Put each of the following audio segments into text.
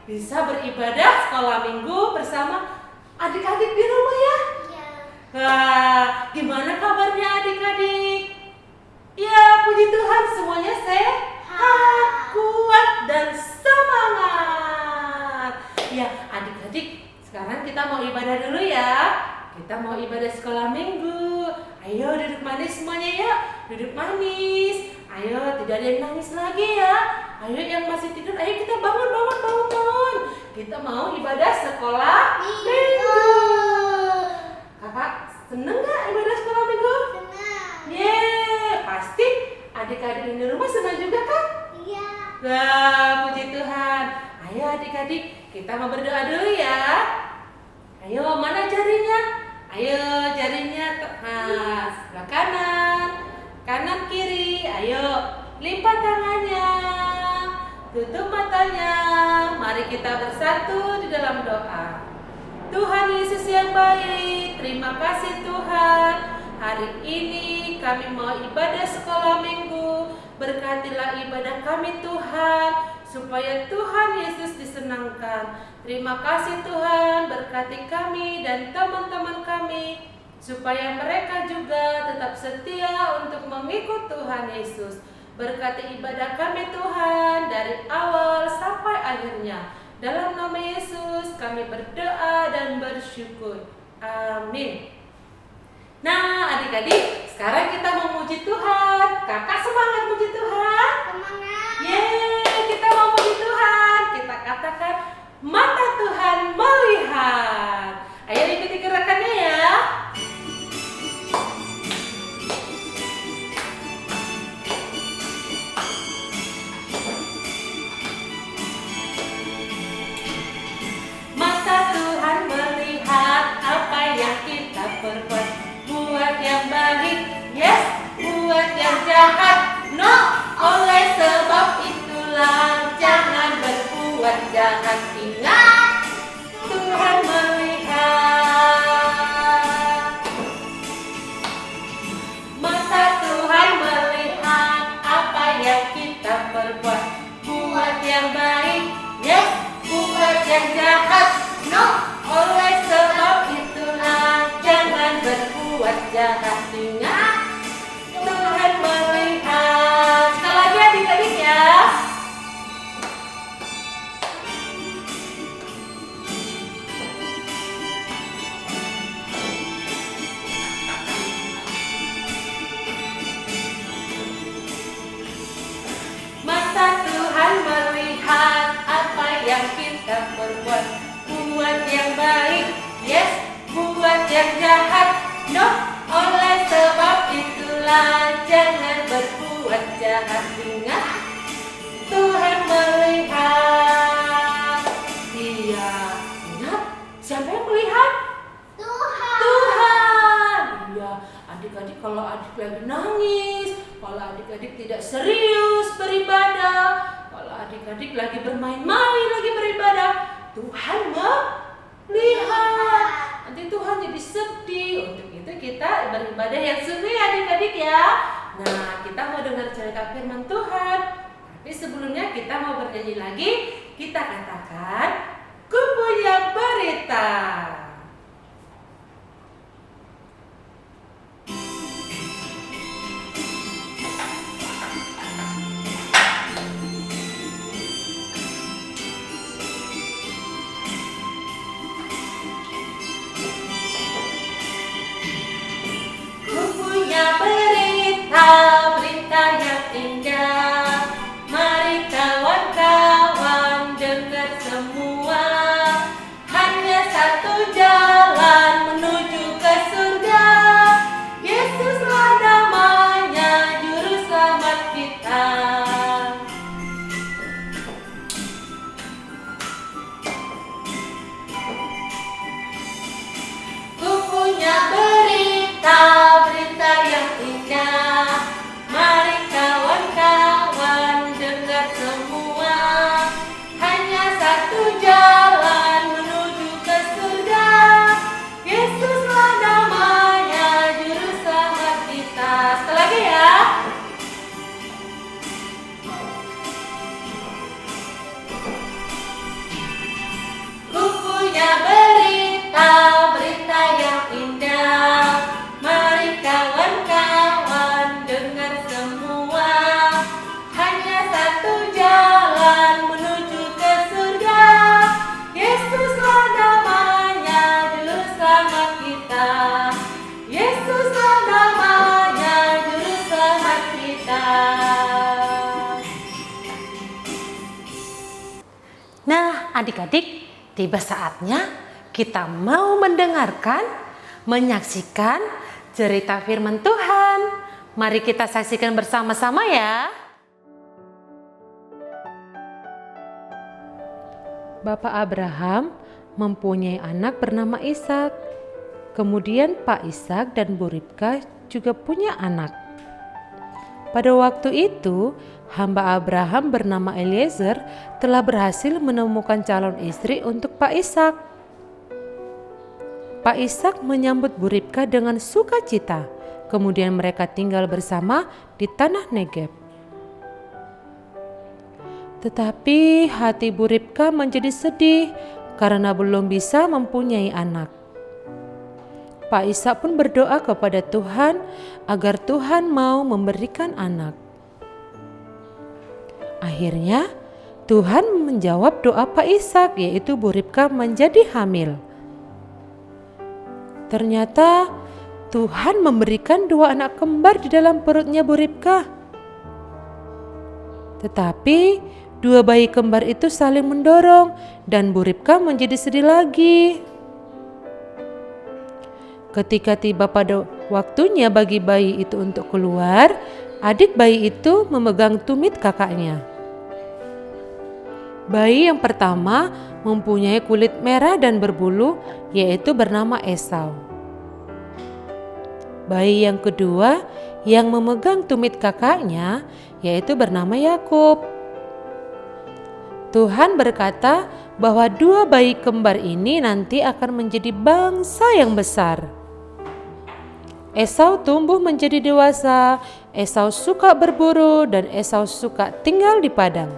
bisa beribadah sekolah minggu bersama adik-adik di rumah ya? Iya. Wah, gimana kabarnya adik-adik? Ya, puji Tuhan semuanya sehat, kuat, dan semangat. Ya, adik-adik, sekarang kita mau ibadah dulu ya. Kita mau ibadah sekolah minggu. Ayo duduk manis semuanya ya. Duduk manis. Ayo, tidak ada yang nangis lagi ya. Ayo yang masih tidur, ayo kita bangun. Kita mau ibadah sekolah minggu. Kakak seneng gak ibadah sekolah minggu? Senang. Yeay, pasti adik-adik di rumah senang juga kan? Iya. Wah, puji Tuhan. Ayo adik-adik, kita mau berdoa dulu ya. Ayo, mana jarinya? Ayo, jarinya sebelah kanan kiri. Ayo, lipat tangannya, tutup matanya. Mari kita bersatu di dalam doa. Tuhan Yesus yang baik, terima kasih Tuhan. Hari ini kami mau ibadah sekolah minggu. Berkatilah ibadah kami Tuhan, supaya Tuhan Yesus disenangkan. Terima kasih Tuhan, berkati kami dan teman-teman kami, supaya mereka juga tetap setia untuk mengikut Tuhan Yesus. Berkati ibadah kami Tuhan dari awal sampai akhirnya. Dalam nama Yesus kami berdoa dan bersyukur. Amin. Nah adik-adik, sekarang kita memuji Tuhan. Kakak semangat muji Tuhan. Semangat. Yeay, kita mau muji Tuhan. Kita katakan mata Tuhan melihat. Ayo ikuti gerakannya ya. Mata Tuhan melihat apa yang kita perbuat. Buat yang baik, yes. Buat yang jahat, no. Oleh sebab itulah jangan berbuat jahat. Ingat, Tuhan melihat. Mata Tuhan melihat apa yang kita perbuat. Buat yang baik, yes. Buat yang jahat, no. Oleh sebab itulah jangan berbuat jahat. Ingat, Tuhan melihat. Sekali lagi adik-adik ya. Mata Tuhan melihat apa yang kita perbuat. Buat yang baik, yes. Buat yang jahat, no. Oleh sebab itulah jangan berbuat jahat. Ingat, Tuhan melihat. Iya, ingat, siapa yang melihat? Tuhan. Tuhan. Iya, adik-adik kalau adik lagi nangis, kalau adik-adik tidak serius beribadah, kalau adik-adik lagi bermain-main, lagi beribadah, Tuhan melihat. Nanti Tuhan jadi sedih. Untuk itu kita beribadah yang sungguh ya adik-adik ya. Nah, kita mau dengar cerita firman Tuhan. Tapi sebelumnya kita mau bernyanyi lagi. Kita katakan, ku punya berita. Berita yang indah. Mari kawan-kawan dengar semua. Hanya satu adik-adik, tiba saatnya kita mau mendengarkan, menyaksikan cerita firman Tuhan. Mari kita saksikan bersama-sama ya. Bapak Abraham mempunyai anak bernama Ishak. Kemudian Pak Ishak dan Bu Ribka juga punya anak. Pada waktu itu, hamba Abraham bernama Eliezer telah berhasil menemukan calon istri untuk Pak Ishak. Pak Ishak menyambut Bu Ribka dengan sukacita. Kemudian mereka tinggal bersama di tanah Negeb. Tetapi hati Bu Ribka menjadi sedih karena belum bisa mempunyai anak. Pak Ishak pun berdoa kepada Tuhan agar Tuhan mau memberikan anak. Akhirnya Tuhan menjawab doa Pak Ishak, yaitu Bu Ribka menjadi hamil. Ternyata Tuhan memberikan 2 anak kembar di dalam perutnya Bu Ribka. Tetapi 2 bayi kembar itu saling mendorong dan Bu Ribka menjadi sedih lagi. Ketika tiba pada waktunya bagi bayi itu untuk keluar, adik bayi itu memegang tumit kakaknya. Bayi yang pertama mempunyai kulit merah dan berbulu, yaitu bernama Esau. Bayi yang kedua yang memegang tumit kakaknya, yaitu bernama Yakub. Tuhan berkata bahwa 2 bayi kembar ini nanti akan menjadi bangsa yang besar. Esau tumbuh menjadi dewasa, Esau suka berburu dan Esau suka tinggal di padang.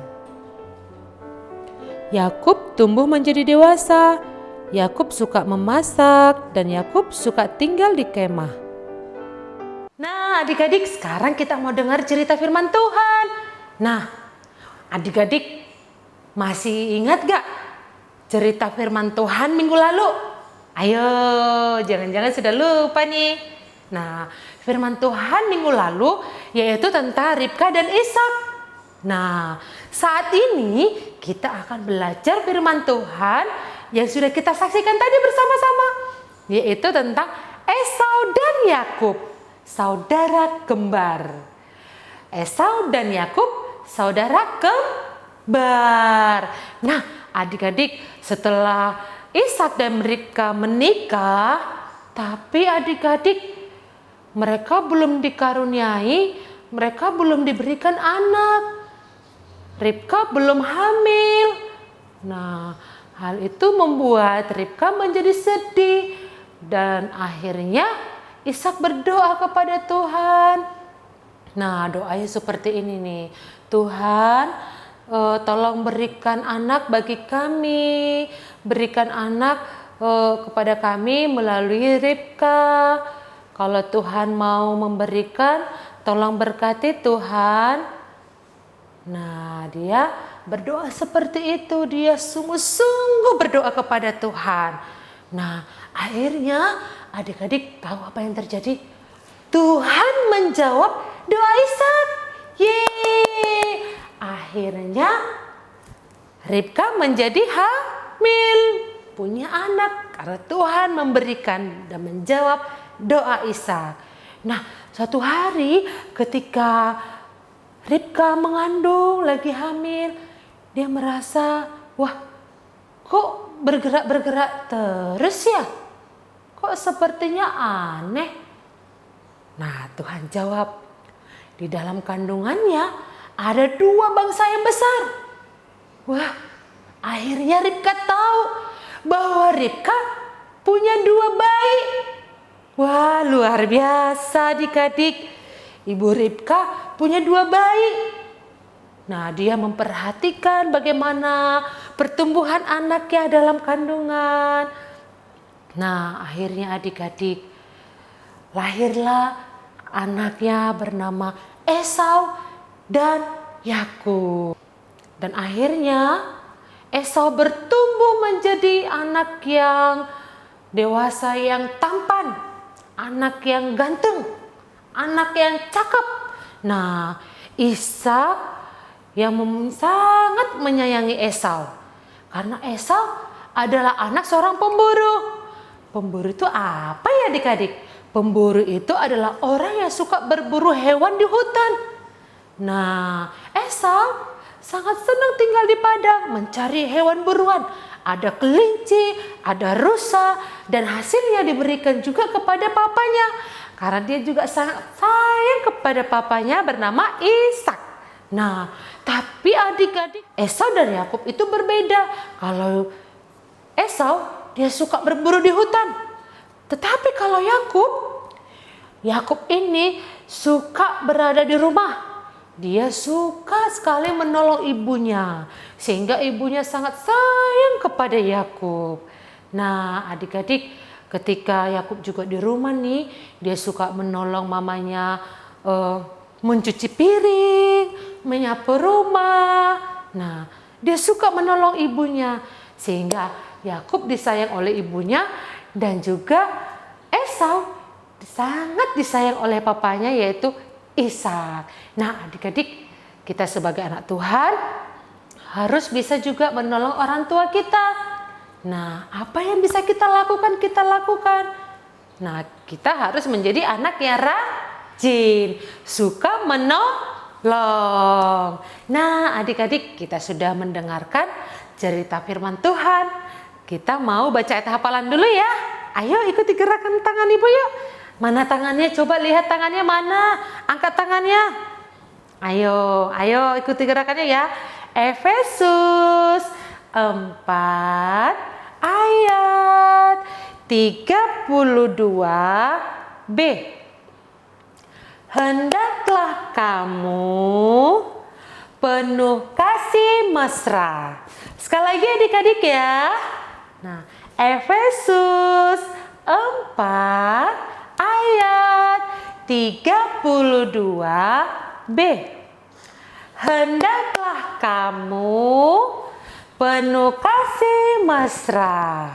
Yakub tumbuh menjadi dewasa, Yakub suka memasak dan Yakub suka tinggal di kemah. Nah, adik-adik, sekarang kita mau dengar cerita firman Tuhan. Nah, adik-adik masih ingat gak cerita firman Tuhan minggu lalu? Ayo, jangan-jangan sudah lupa nih. Nah, firman Tuhan minggu lalu yaitu tentang Ribka dan Ishak. Nah, saat ini kita akan belajar firman Tuhan yang sudah kita saksikan tadi bersama-sama, yaitu tentang Esau dan Yakub, saudara kembar. Esau dan Yakub, saudara kembar. Nah, adik-adik, setelah Ishak dan Ribka menikah, tapi adik-adik mereka belum dikaruniai, mereka belum diberikan anak. Ribka belum hamil. Nah, hal itu membuat Ribka menjadi sedih. Dan akhirnya Ishak berdoa kepada Tuhan. Nah, doanya seperti ini nih. Tuhan, tolong berikan anak bagi kami. Berikan anak kepada kami melalui Ribka. Kalau Tuhan mau memberikan, tolong berkati Tuhan. Nah, dia berdoa seperti itu. Dia sungguh-sungguh berdoa kepada Tuhan. Nah, akhirnya adik-adik tahu apa yang terjadi? Tuhan menjawab doa Ishak. Yeay! Akhirnya Ribka menjadi hamil, punya anak karena Tuhan memberikan dan menjawab doa Ishak. Nah, suatu hari ketika Ribka mengandung lagi hamil, dia merasa, wah, kok bergerak-bergerak terus ya? Kok sepertinya aneh? Nah, Tuhan jawab, di dalam kandungannya ada 2 bangsa yang besar. Wah, akhirnya Ribka tahu bahwa Ribka punya 2 bayi. Wah, luar biasa adik-adik. Ibu Ribka punya 2 bayi. Nah, dia memperhatikan bagaimana pertumbuhan anaknya dalam kandungan. Nah, akhirnya adik-adik, lahirlah anaknya bernama Esau dan Yakub. Dan akhirnya Esau bertumbuh menjadi anak yang dewasa yang tampan. Anak yang ganteng, anak yang cakep. Nah, Ishak yang sangat menyayangi Esau Karena Esau adalah anak seorang pemburu. Pemburu itu apa ya adik-adik? Pemburu itu adalah orang yang suka berburu hewan di hutan. Nah, Esau sangat senang tinggal di padang mencari hewan buruan. Ada kelinci, ada rusa, dan hasilnya diberikan juga kepada papanya. Karena dia juga sangat sayang kepada papanya bernama Ishak. Nah, tapi adik-adik Esau dan Yakub itu berbeda. Kalau Esau dia suka berburu di hutan. Tetapi kalau Yakub ini suka berada di rumah. Dia suka sekali menolong ibunya, sehingga ibunya sangat sayang kepada Yakub. Nah, adik-adik, ketika Yakub juga di rumah nih, dia suka menolong mamanya mencuci piring, menyapu rumah. Nah, dia suka menolong ibunya, sehingga Yakub disayang oleh ibunya dan juga Esau sangat disayang oleh papanya yaitu Ishak. Nah, adik-adik, kita sebagai anak Tuhan harus bisa juga menolong orang tua kita. Nah, apa yang bisa kita lakukan, kita lakukan. Nah, kita harus menjadi anak yang rajin, suka menolong. Nah, adik-adik, kita sudah mendengarkan cerita firman Tuhan. Kita mau baca ayat hafalan dulu ya. Ayo ikuti gerakan tangan ibu yuk. Mana tangannya? Coba lihat tangannya mana. Angkat tangannya. Ayo ikuti gerakannya ya. Efesus 4 ayat 32b. Hendaklah kamu penuh kasih mesra. Sekali lagi adik-adik ya. Nah, Efesus 4 ayat 32b. Hendaklah kamu penuh kasih mesra.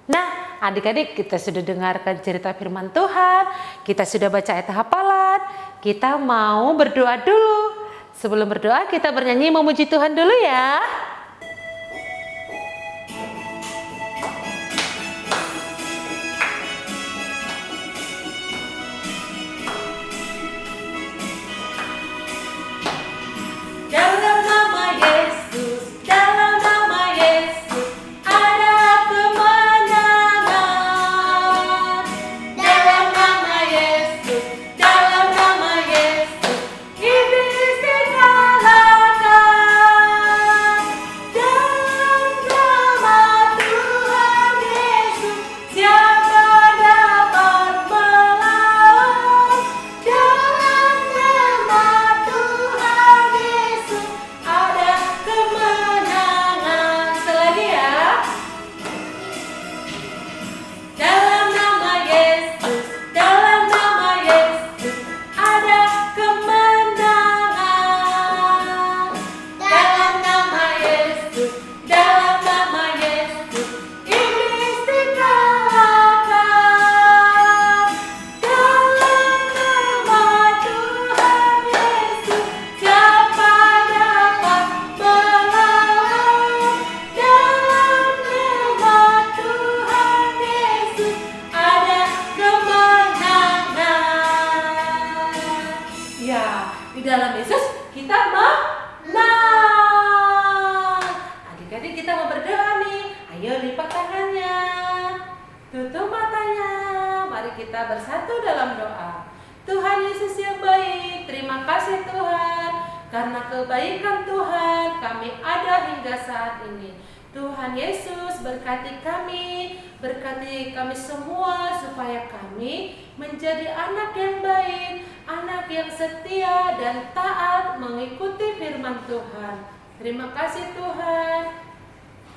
Nah, adik-adik, kita sudah dengarkan cerita firman Tuhan, kita sudah baca ayat hafalan, kita mau berdoa dulu. Sebelum berdoa, kita bernyanyi memuji Tuhan dulu ya. Kita bersatu dalam doa. Tuhan Yesus yang baik, terima kasih Tuhan, karena kebaikan Tuhan kami ada hingga saat ini. Tuhan Yesus berkati kami semua supaya kami menjadi anak yang baik, anak yang setia dan taat mengikuti firman Tuhan. Terima kasih Tuhan.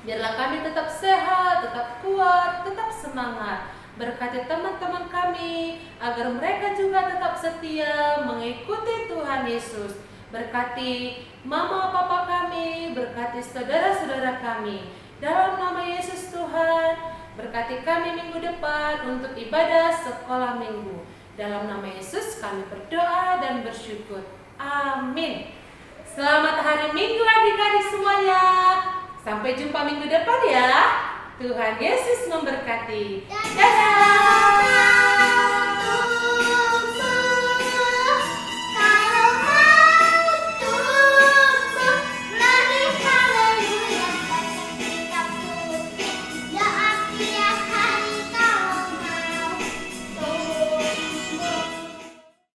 Biarlah kami tetap sehat, tetap kuat, tetap semangat. Berkati teman-teman kami agar mereka juga tetap setia mengikuti Tuhan Yesus. Berkati mama papa kami, berkati saudara-saudara kami. Dalam nama Yesus Tuhan, berkati kami minggu depan untuk ibadah sekolah minggu. Dalam nama Yesus kami berdoa dan bersyukur. Amin. Selamat hari Minggu adik-adik semuanya. Sampai jumpa minggu depan ya. Tuhan Yesus memberkati. Dadah. Dadah.